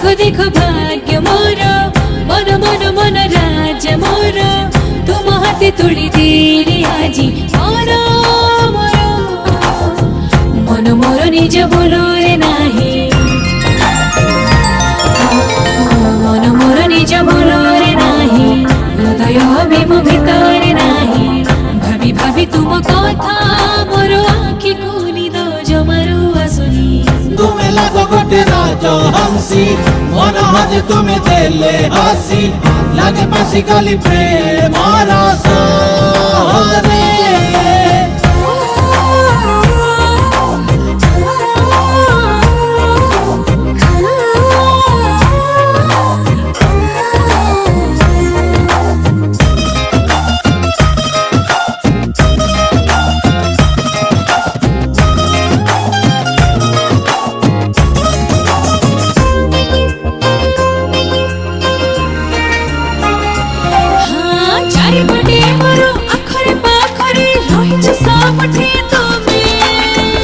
देखो देखो भाग्य मोर मन मन मन राज मोर तुम हाथे तुली देली आजी मोर मोर मन मोर निज बोलो रे नाही मन मोर निज बोलो रे नाही हृदय भी मो भितर नाही भाभी भाभी तुम कथा मोर आखि को निद जमारू आसुनी तुम्हें लगो गोटे राज हंसी मन हजे तुम्हें देले हसी लगे पसी गली प्रेम रस रे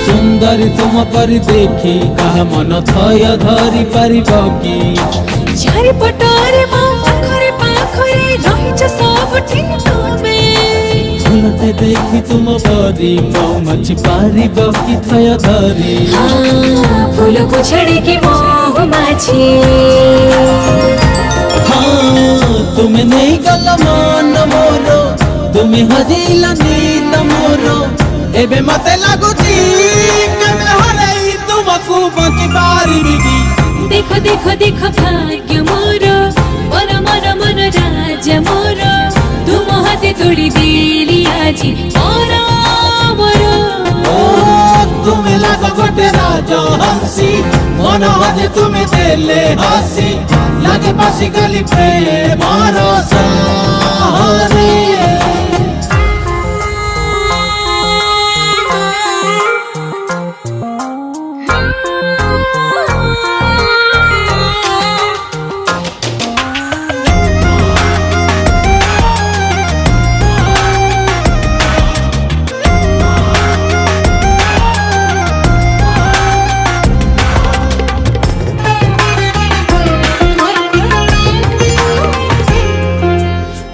सुंदरी तुम पर देखी कहा मन थय धरी परिबो की चारि पटरे मो पाखरे पाखरे रहिछ सबठी तुमे फुलते देखी तुम परी मो मछि पारिबो की थय धरी फूल को छड़ी की मोह माछी तुम्हें नहीं गल मन मोरो तुम्हें हजिला नींद मोरो एबे मते लागुची केमे हरई तुमको बची पारिबी की देखो देखो देखो भाग्य मोर मन मन मन राज मोर तुम हाथे तोड़ी देली आजी मोर मोर तुम्हें लागो गोटे राज हंसी मन हजे तुम्हें देले हसी लगे पसी गली प्रेम रस रे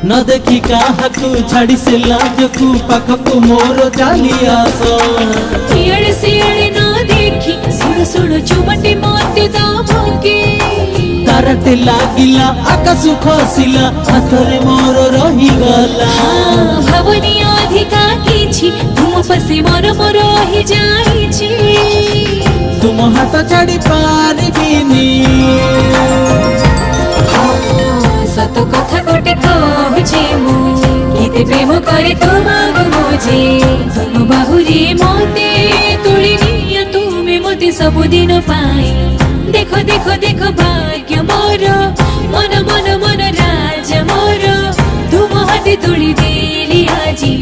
न देखी काहकु छाड़ी से लाजकु पाखकु मोर चाली आस इयाड़े सियाड़े न देखी सुण सुण चुमटे मोते दामके तारटे लागिला आकाश खसिला हाथरे मोर रही गला भावनी अधिका किछि तुम पसे मोर मोर रही जाइछि तुम हाथ छाड़ी पारिबिनी सत कथा गोटे कहूछि मु केते प्रेम करे तुमको बुझे तुम बाहुरी मोते तुली निया तुमे मोते सब दिन पाए देखो देखो देखो भाग्य मोर मन मन मन राज मोर तुम हाथे तुली देली आजी